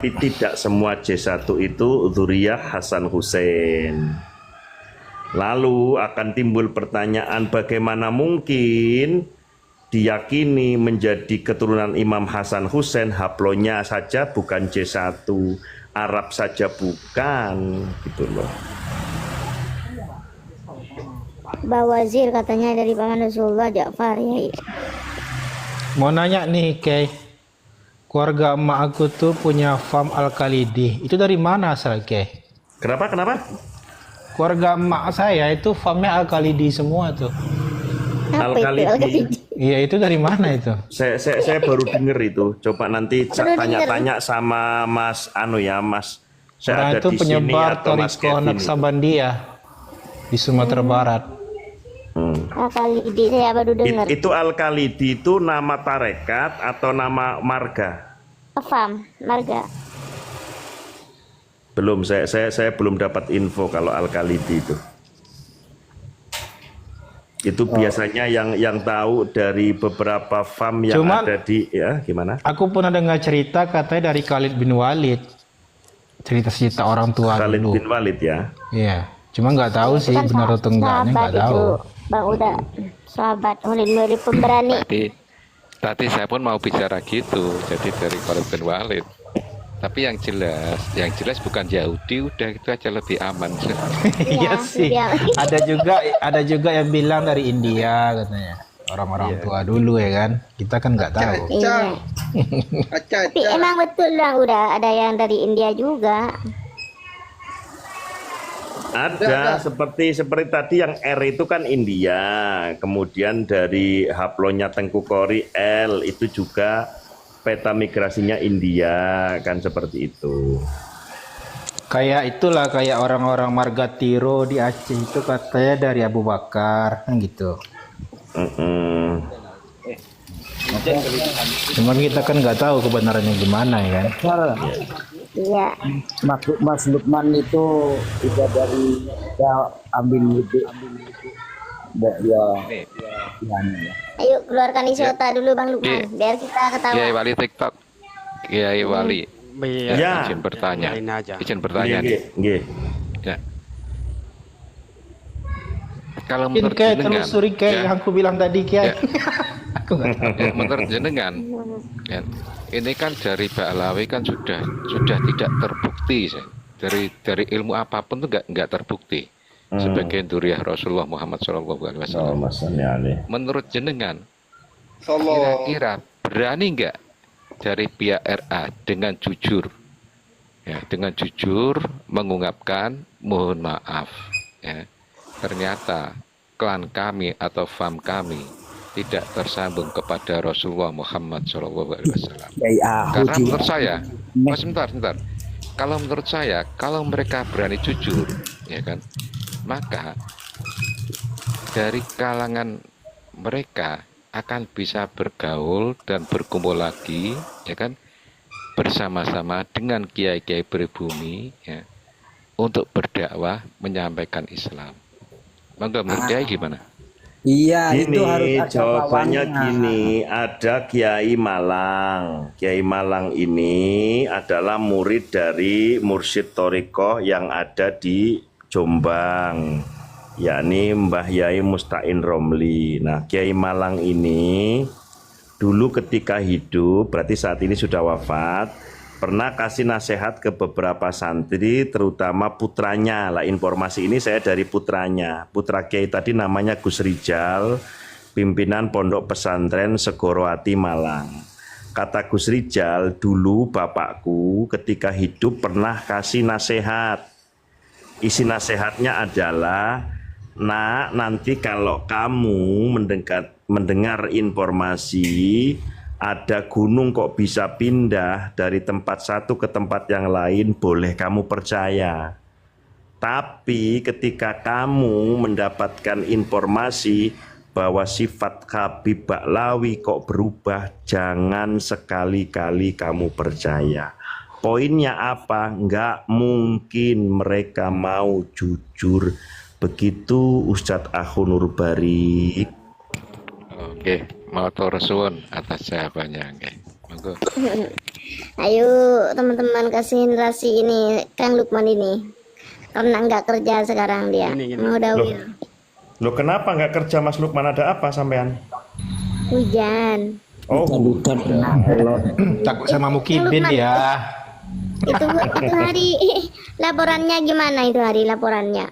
Tapi tidak semua J1 itu dzurriyyah Hasan Hussein. Lalu akan timbul pertanyaan, bagaimana mungkin diyakini menjadi keturunan Imam Hasan Hussein, haplonya saja bukan J1, Arab saja bukan, gitu loh. Mbak Wazir katanya dari Paman Rasulullah Ja'far ya. Mau nanya nih, Kay. Keluarga emak aku tuh punya farm Al-Khalidi. Itu dari mana asal, Kay? Kenapa? Keluarga emak saya itu farmnya Al-Khalidi semua tuh. Apa itu Al-Khalidi? Iya, itu dari mana itu? Saya baru denger itu. Coba nanti tanya-tanya sama Mas Mas. Saya Orang ada itu di sini penyebar atau Mas Toriko Kevin. Naksabandia di Sumatera Barat. Al-Khalidi saya baru dengar. Itu Al-Khalidi itu nama tarekat atau nama marga? Faham, marga. Belum, saya belum dapat info kalau Al-Khalidi itu. Itu biasanya yang tahu dari beberapa farm yang ada di, ya gimana? Aku pernah dengar cerita katanya dari Khalid bin Walid. Cerita orang tua Khalid dulu. bin Walid ya? Iya, cuma nggak tahu sih Kan benar atau enggaknya, nggak tahu. Itu, Bang Uda, sahabat Khalid pemberani. Tadi saya pun mau bicara gitu, jadi dari Khalid bin Walid. Tapi yang jelas bukan Yahudi, udah itu aja lebih aman. Iya sih. Ada juga yang bilang dari India katanya. Orang-orang tua dulu ya kan. Kita kan nggak tahu. Iya. Tapi emang betul lah udah ada yang dari India juga. Ada seperti tadi yang R itu kan India, kemudian dari haplonya Tengku Kori L itu juga peta migrasinya India, kan seperti itu. Kayak itulah kayak orang-orang Margatiro di Aceh itu katanya dari Abu Bakar kan gitu. Cuman kita kan nggak tahu kebenarannya gimana ya kan. Iya. Maksud Mas Lukman itu juga dari ya ambil itu ya. Ayo keluarkan isota dulu Bang Lukman, biar kita ketawa. Kiai Wali TikTok, Kiai Wali. Ya. Izin bertanya. Nggih. Ya. Kalau Mungkin menurut kayak jenengan, telusuri kayak yang aku bilang tadi kayak. Ya. Aku nggak tahu. Ya, menurut jenengan, ya, ini kan dari Ba'alawi kan sudah tidak terbukti, dari ilmu apapun tuh nggak terbukti sebagai dzurriyyah Rasulullah Muhammad SAW. Menurut jenengan, kira-kira berani nggak dari pihak RA dengan jujur, ya, dengan jujur mengungkapkan mohon maaf, ya, ternyata klan kami atau fam kami tidak tersambung kepada Rasulullah Muhammad SAW. Karena menurut saya, sebentar. Kalau menurut saya, kalau mereka berani jujur, ya kan, maka dari kalangan mereka akan bisa bergaul dan berkumpul lagi, ya kan, bersama-sama dengan kiai-kiai pribumi, ya, untuk berdakwah menyampaikan Islam. Maka menurut kiai gimana? Iya, Gini, itu harus ada jawabannya lawannya. gini, ada Kiai Malang. Kiai Malang ini adalah murid dari Mursyid Thorikoh yang ada di Jombang, yakni Mbah Yai Musta'in Romli. Nah, Kiai Malang ini dulu ketika hidup, berarti saat ini sudah wafat, pernah kasih nasihat ke beberapa santri, terutama putranya. Lah, informasi ini saya dari putranya. Putra Kiai tadi namanya Gus Rijal, pimpinan Pondok Pesantren Segoroati Malang. Kata Gus Rijal, dulu bapakku ketika hidup pernah kasih nasihat. Isi nasihatnya adalah, nak, nanti kalau kamu mendengar informasi ada gunung kok bisa pindah dari tempat satu ke tempat yang lain, boleh kamu percaya. Tapi ketika kamu mendapatkan informasi bahwa sifat Habib Ba'alawi kok berubah, jangan sekali-kali kamu percaya. Poinnya apa? Nggak mungkin mereka mau jujur. Begitu Ustadz Ahun Nurbarik. Oke, matur suwun atas jawabannya. Oke, monggo. Ayo teman-teman kasihin Rasi ini, Kang Lukman ini. Karena nggak kerja sekarang dia. Mau dawil. Loh kenapa nggak kerja Mas Lukman, ada apa sampean? Hujan. Oh, Bukan Takut sama Mukibin ya. Itu hari laporannya gimana itu hari laporannya?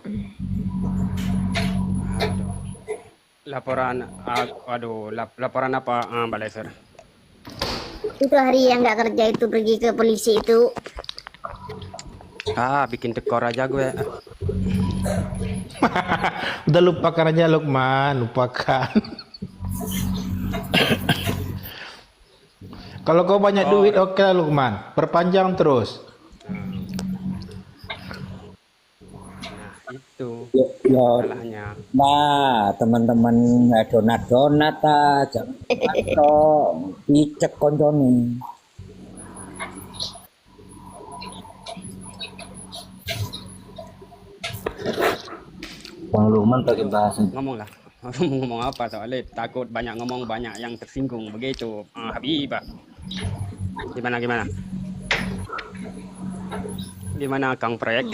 Laporan, laporan apa, Mbak Leser? Itu hari yang nggak kerja itu pergi ke polisi itu. Bikin tekor aja gue. Udah lupakan aja Lukman, lupakan. Kalau kau banyak duit oke lah Lukman, perpanjang terus. Nah, itu ya. salahnya. Nah, teman-teman donat-donat jangan atau dicek koncone. Bang Lukman pakai bahasa Ngomong lah. Ngomong apa soalnya takut banyak ngomong, banyak yang tersinggung begitu. Habibah. Gimana? Gimana Kang Proyek?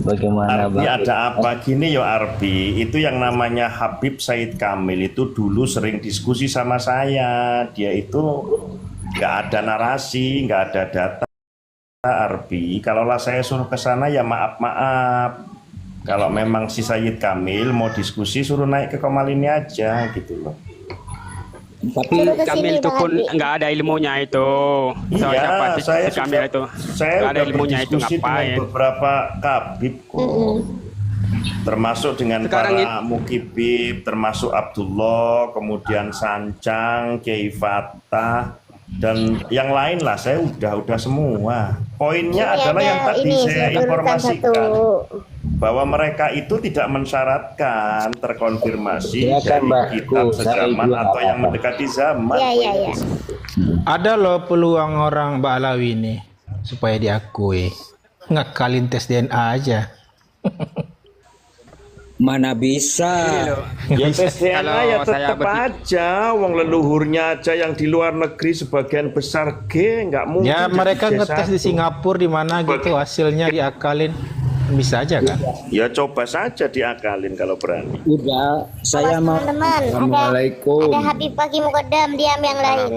bagaimana Arbi Bang? ada apa gini yo Arbi, itu yang namanya Habib Said Kamil itu dulu sering diskusi sama saya. Dia itu nggak ada narasi, nggak ada data Arbi. Kalaulah saya suruh ke sana ya maaf. Kalau memang si Said Kamil mau diskusi suruh naik ke Komal ini aja gitu loh. Tapi Suruh ke Kamil sini, itu Bang pun Habib. nggak ada ilmunya itu. Iya, saya si Kamil itu saya nggak ada udah ilmunya itu berdiskusi dengan ngapain? beberapa kabib kok. Termasuk dengan Sekarang para mukibib, termasuk Abdullah, kemudian Sancang, Kiai Fatah, dan yang lain lah. Saya udah semua. Poinnya Ini adalah ada yang tadi ini, saya turunkan informasikan satu. bahwa mereka itu tidak mensyaratkan terkonfirmasi Ya kan, dari Mbak. kitab Saya sezaman juga atau yang apa-apa. mendekati zaman. Iya. Ada loh peluang orang Mbak Alawi ini supaya diakui. Ngakalin tes DNA aja. mana bisa? Ya tes DNA Kalau ya saya tetap aja, wong leluhurnya aja yang di luar negeri sebagian besar G nggak mungkin. Ya jadi mereka ngetes di G1. Singapura di mana gitu hasilnya diakalin bisa aja kan? Ya coba saja diakalin kalau berani. Udah, saya mau. Teman-teman, Assalamualaikum. ada Habib Pagi Mukodam, diam yang lain.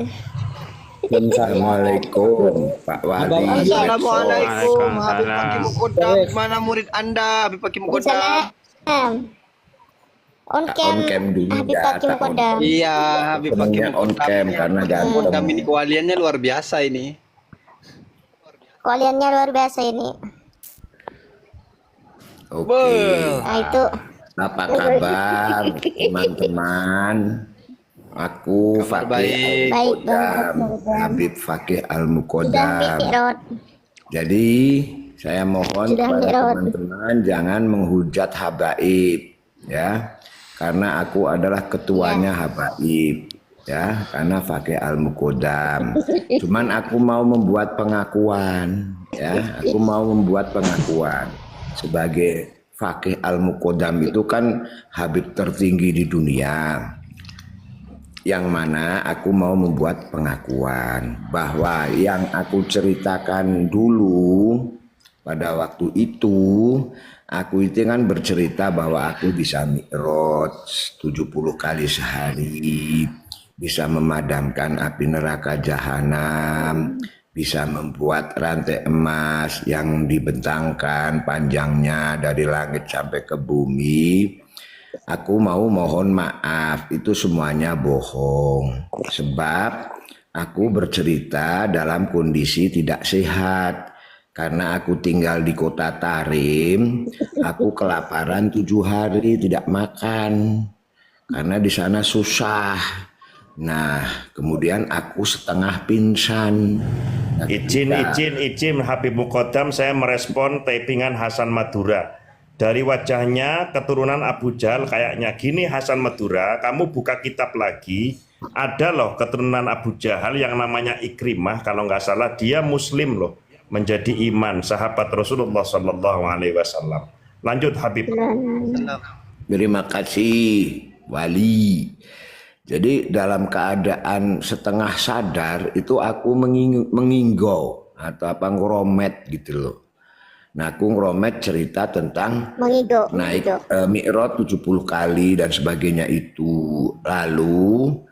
Assalamualaikum Pak Wali. Assalamualaikum Habib Waalaikumsalam. Paki Mukodam. Mana murid Anda Habib Paki Mukodam? On cam On cam dulu, Habib ya, Pagi tak on. Mukodam. Iya, Habib Paki Sebenarnya on Mukodam. cam karena ganteng. Mukodam ini kewaliannya luar biasa ini. Kaliannya luar biasa ini. Oke. Nah itu Apa kabar teman-teman? Aku Kabar Fakih baik. baik Al-Muqaddam, banget. Habib Fakih Sudah Al-Muqaddam. Mi'raj. Jadi saya mohon Sudah kepada Mi'raj. teman-teman jangan menghujat habaib ya. Karena aku adalah ketuanya habaib ya, karena Fakih Al-Muqaddam. Cuman aku mau membuat pengakuan ya, aku mau membuat pengakuan sebagai Fakih Al-Muqaddam itu kan habib tertinggi di dunia. Yang mana aku mau membuat pengakuan bahwa yang aku ceritakan dulu pada waktu itu, aku itu kan bercerita bahwa aku bisa mi'raj 70 kali sehari, bisa memadamkan api neraka jahanam, bisa membuat rantai emas yang dibentangkan panjangnya dari langit sampai ke bumi. Aku mau mohon maaf, itu semuanya bohong. Sebab aku bercerita dalam kondisi tidak sehat. Karena aku tinggal di kota Tarim, aku kelaparan 7 hari tidak makan. Karena di sana susah. Nah, kemudian aku setengah pingsan. Nah, Izin Habib Muqaddam, saya merespon tapingan Hasan Madura. Dari wajahnya keturunan Abu Jahal kayaknya gini. Hasan Madura, kamu buka kitab lagi, ada loh keturunan Abu Jahal yang namanya Ikrimah, kalau nggak salah dia muslim loh, menjadi iman sahabat Rasulullah SAW. Lanjut Habib. Terima kasih Wali. Jadi dalam keadaan setengah sadar itu aku menginggau atau apa ngeromet gitu loh. Nah aku ngeromet cerita tentang naik Mi'raj 70 kali dan sebagainya itu. Lalu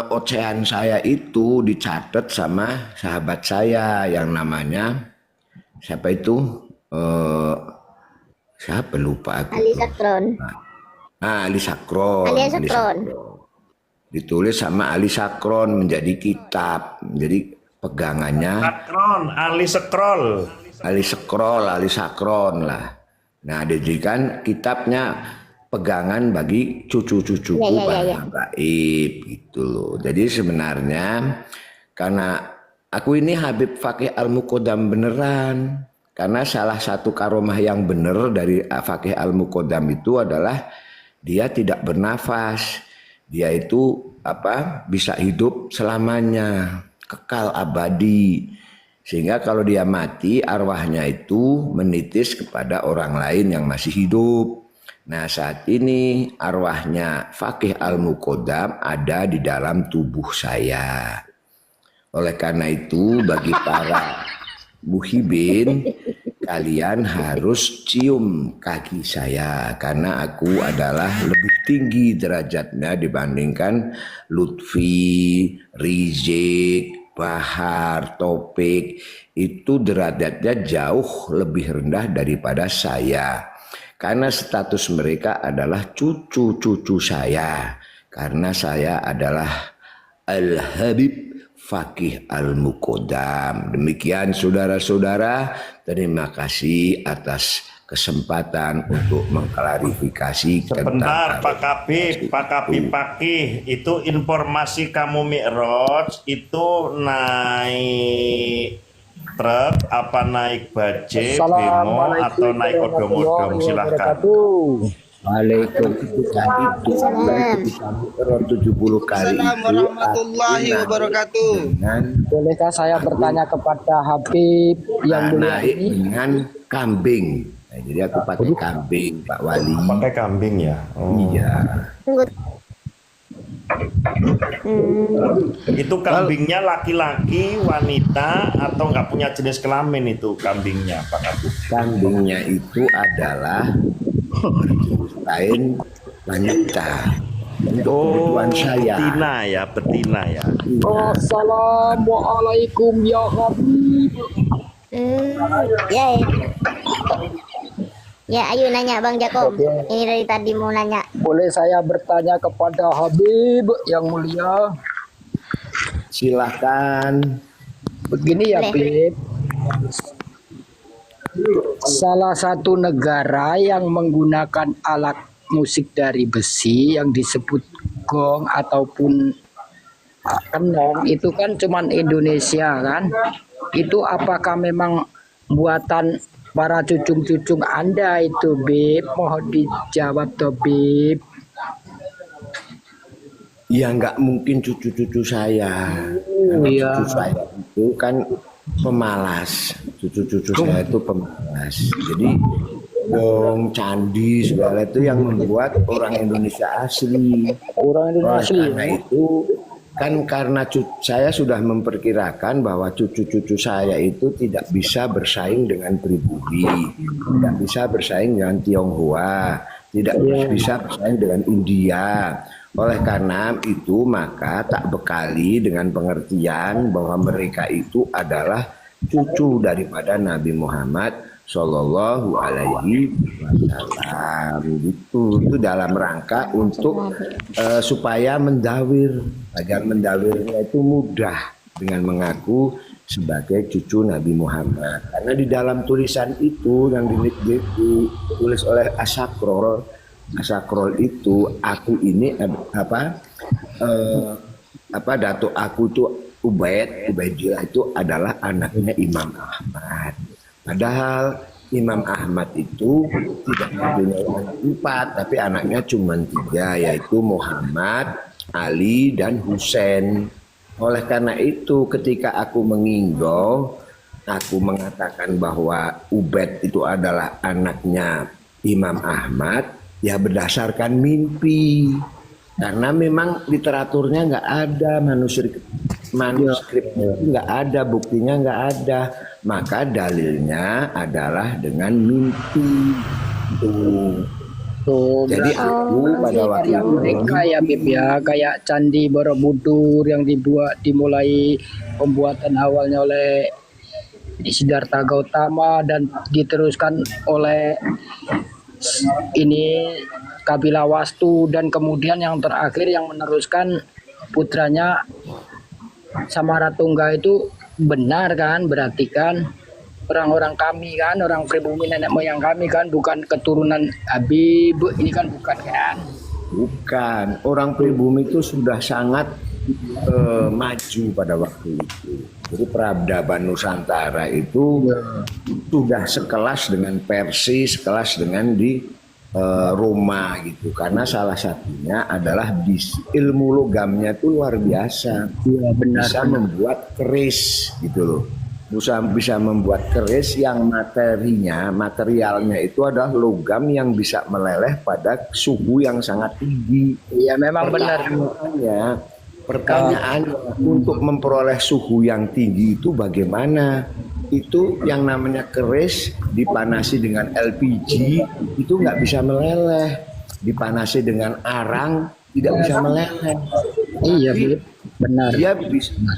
ocehan saya itu dicatat sama sahabat saya yang namanya siapa itu? Siapa lupa aku. Ali Sakron. Ali Sakron. Ditulis sama Ali Sakron menjadi kitab. Jadi pegangannya Ali Sakron lah. Nah dijadikan kitabnya pegangan bagi cucu-cucuku para gaib gitu loh. Jadi sebenarnya karena aku ini Habib Fakih Al-Muqaddam beneran. Karena salah satu karomah yang benar dari Fakih Al-Muqaddam itu adalah dia tidak bernafas. Dia itu bisa hidup selamanya, kekal abadi. Sehingga kalau dia mati arwahnya itu menitis kepada orang lain yang masih hidup. Nah saat ini arwahnya Fakih Al-Muqaddam ada di dalam tubuh saya. Oleh karena itu bagi para muhibin, kalian harus cium kaki saya karena aku adalah lebih tinggi derajatnya dibandingkan Lutfi, Rizik, Bahar, Topik. Itu derajatnya jauh lebih rendah daripada saya. Karena status mereka adalah cucu-cucu saya. Karena saya adalah Al-Habib Fakih Al-Muqaddam. Demikian saudara-saudara, terima kasih atas kesempatan untuk mengklarifikasi. Sebentar Pak Kabib Fakih, itu informasi kamu Mi'raj itu naik truk apa naik bajai, bemo atau naik odong-odong, silahkan. Waalaikumsalam. 70 kali. Assalamualaikum warahmatullahi wabarakatuh. Bolehkah saya bertanya kepada Habib yang mulia naik ini? dengan kambing. Nah, jadi aku pakai kambing, Pak Wali. Pakai kambing ya? Oh. Iya. Itu kambingnya laki-laki, wanita, atau nggak punya jenis kelamin itu kambingnya, Pak Kabib? Kambingnya itu adalah lain wanita. Kebutuhan saya. Betina ya. Assalamualaikum ya Habib. Ya, ayo nanya Bang Jakob. Ini dari tadi mau nanya. Boleh saya bertanya kepada Habib yang mulia? Silahkan. Begini ya Habib. Salah satu negara yang menggunakan alat musik dari besi yang disebut gong ataupun kenong itu kan cuman Indonesia kan? Itu apakah memang buatan para cucung-cucung Anda itu, Bib? Mohon dijawab toh, Bib. Ya nggak mungkin cucu-cucu saya. Iya. Cucu saya itu kan pemalas. Cucu-cucu saya itu pemalas. Jadi gong, candi, segala itu yang membuat orang Indonesia asli. Orang Indonesia asli. Karena itu kan karena saya sudah memperkirakan bahwa cucu-cucu saya itu tidak bisa bersaing dengan pribumi, tidak bisa bersaing dengan Tionghoa, tidak bisa bersaing dengan India. Oleh karena itu maka tak bekali dengan pengertian bahwa mereka itu adalah cucu daripada Nabi Muhammad Shallallahu Alaihi Wasallam. Itu dalam rangka untuk supaya mendawir, agar mendawirnya itu mudah dengan mengaku sebagai cucu Nabi Muhammad. Karena di dalam tulisan itu yang ditulis oleh Asakrol itu aku ini datuk aku itu Ubaidillah itu adalah anaknya Imam Ahmad. Padahal Imam Ahmad itu tidak mempunyai anak 4, tapi anaknya cuma 3, yaitu Muhammad, Ali, dan Husain. Oleh karena itu ketika aku menginggau, aku mengatakan bahwa Ubaid itu adalah anaknya Imam Ahmad, ya berdasarkan mimpi. Karena memang literaturnya nggak ada, manuskripnya itu nggak ada, buktinya nggak ada. Maka dalilnya adalah dengan mimpi. Tuh, Jadi aku pada waktu karya itu mereka ya Bib ya, kayak Candi Borobudur yang dimulai pembuatan awalnya oleh Siddhartha Gautama dan diteruskan oleh ini Kapilawastu, dan kemudian yang terakhir yang meneruskan putranya Samaratungga itu benar kan, berarti kan orang-orang kami kan, orang pribumi nenek moyang kami kan, bukan keturunan Habib, ini kan bukan kan? bukan, orang pribumi itu sudah sangat maju pada waktu itu. Jadi peradaban Nusantara itu sudah sekelas dengan Persia, sekelas dengan di Roma gitu. Karena salah satunya adalah ilmu logamnya itu luar biasa. Bisa membuat keris gitu loh. Bisa membuat keris yang materialnya itu adalah logam yang bisa meleleh pada suhu yang sangat tinggi. Iya memang benar. Pertanyaannya untuk memperoleh suhu yang tinggi itu bagaimana? Itu yang namanya keris dipanasi dengan LPG itu nggak bisa meleleh, dipanasi dengan arang tidak bisa meleleh. Iya benar. Dia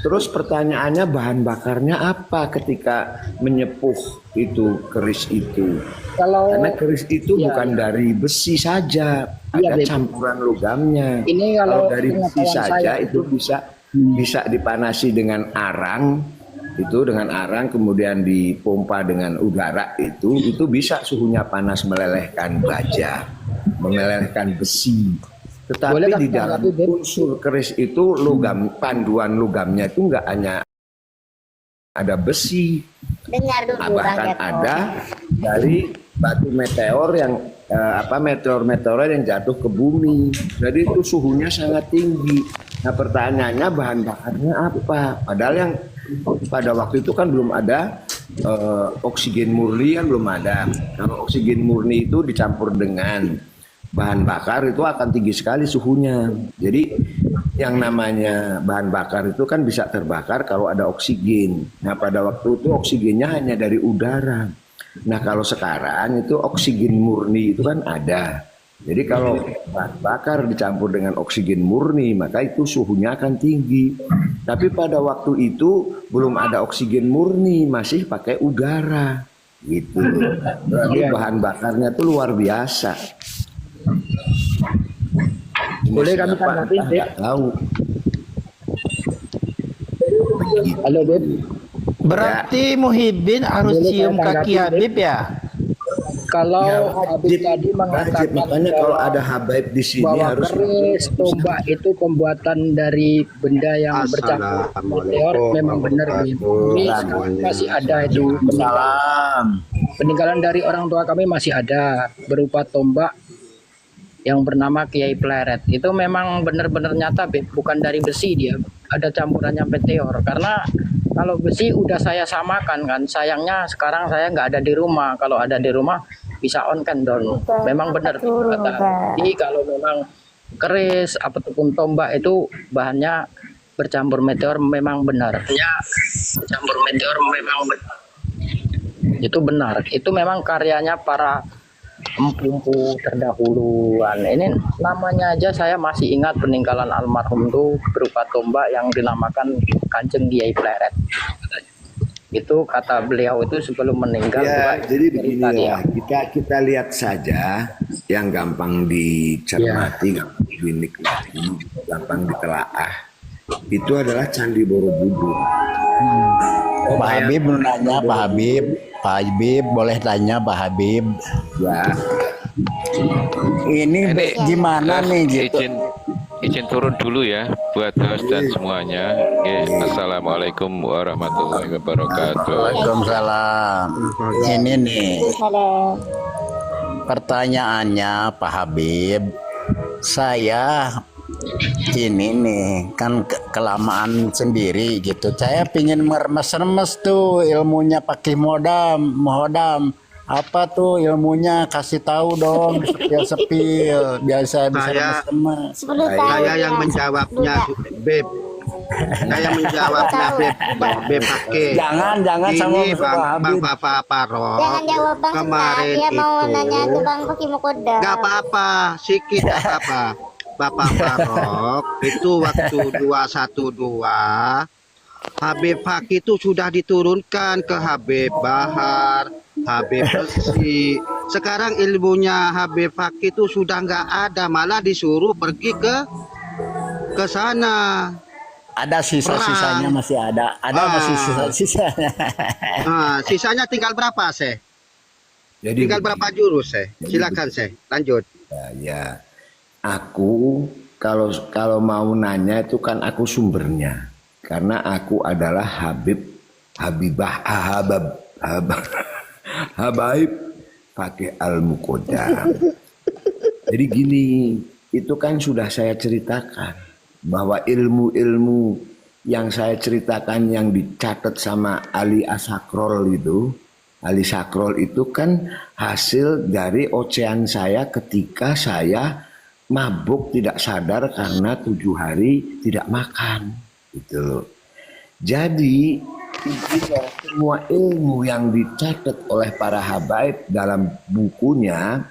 terus pertanyaannya bahan bakarnya apa ketika menyepuh itu keris itu? Karena keris itu bukan dari besi saja, ada campuran logamnya. Ini kalau dari besi saja itu bisa dipanasi dengan arang. Itu dengan arang kemudian dipompa dengan udara itu bisa suhunya panas melelehkan baja, melelehkan besi. Tetapi di dalam unsur keris itu panduan logamnya itu enggak hanya ada besi, bahkan ada dari batu meteor yang meteor yang jatuh ke bumi. Jadi itu suhunya sangat tinggi. Nah pertanyaannya bahan bakarnya apa? Padahal yang pada waktu itu kan belum ada oksigen murni, kan belum ada. Kalau oksigen murni itu dicampur dengan bahan bakar itu akan tinggi sekali suhunya. Jadi yang namanya bahan bakar itu kan bisa terbakar kalau ada oksigen. Nah pada waktu itu oksigennya hanya dari udara. Nah kalau sekarang itu oksigen murni itu kan ada. Jadi kalau bahan bakar dicampur dengan oksigen murni maka itu suhunya akan tinggi. Tapi pada waktu itu belum ada oksigen murni, masih pakai udara gitu. Berarti bahan bakarnya itu luar biasa. Boleh kami tanggapi, Beb? Tahu. Halo, Beb. Berarti Muhyiddin harus cium kaki Habib ya? Kalau Habib tadi mengatakan makanya kalau ada Habib di sini bahwa harus keris tombak itu pembuatan dari benda yang bercampur meteor, memang benar Beb. Ini masih ada itu peninggalan dari orang tua kami, masih ada berupa tombak yang bernama Kiai Pleret. Itu memang benar-benar nyata Beb, bukan dari besi, dia ada campurannya meteor. Karena kalau besi udah saya samakan kan, sayangnya sekarang saya nggak ada di rumah. Kalau ada di rumah bisa on candle. Memang benar kata. Jadi kalau memang keris ataupun tombak itu bahannya bercampur meteor, memang benar. Ya, bercampur meteor memang benar. Itu benar. Itu memang karyanya para empu terdahuluan. Ini namanya aja saya masih ingat, peninggalan almarhum itu berupa tombak yang dinamakan Kanjeng Kiai Pleret. Itu kata beliau itu sebelum meninggal. Ya, jadi begini ya, kita lihat saja yang gampang dicermati, gampang dinikmati, gampang ditelaah. Itu adalah Candi Borobudur. Pak Habib menanya, Pak Habib boleh tanya Pak Habib. Ya. Ini gimana nih gitu? Izin turun dulu ya buat host dan semuanya. Assalamualaikum warahmatullahi wabarakatuh. Waalaikumsalam. Ini nih pertanyaannya Pak Habib. Saya ini nih kan kelamaan sendiri gitu. Saya pingin meremes-remes tuh ilmunya pakai modam. Apa tuh ilmunya? Kasih tahu dong, sepil-sepil biar saya bisa Saya- teman. 10 tahun Saya ya. yang menjawabnya, Budak. Beb. Saya menjawabnya, Beb pakai. Jangan sama Ini Pak Bang Habib. Bapak Parok. Jangan jawab Bang Kemarin Ustaz. Dia mau itu- nanya ke Bang Paki Mukodam. Gak apa-apa, sikit gak apa-apa. Bapak Parok itu waktu 212 Habib Faki itu sudah diturunkan ke Habib Bahar, Habib Resi. Sekarang ilmunya Habib Faki itu sudah nggak ada, malah disuruh pergi ke sana. Ada sisa-sisanya masih ada. Ada masih sisa-sisanya. Nah, sisanya tinggal berapa, Seh? Jadi Tinggal berapa jurus, Seh? Silakan, Seh. Lanjut. ya, aku kalau mau nanya itu kan aku sumbernya. Karena aku adalah Habaib pakai Al-Mukodam. Jadi gini, itu kan sudah saya ceritakan bahwa ilmu-ilmu yang saya ceritakan yang dicatat sama Ali Asakrol itu, Ali Sakrol itu kan hasil dari ocehan saya ketika saya mabuk tidak sadar karena 7 hari tidak makan. Gitu loh. Jadi intinya semua ilmu yang dicatat oleh para habaib dalam bukunya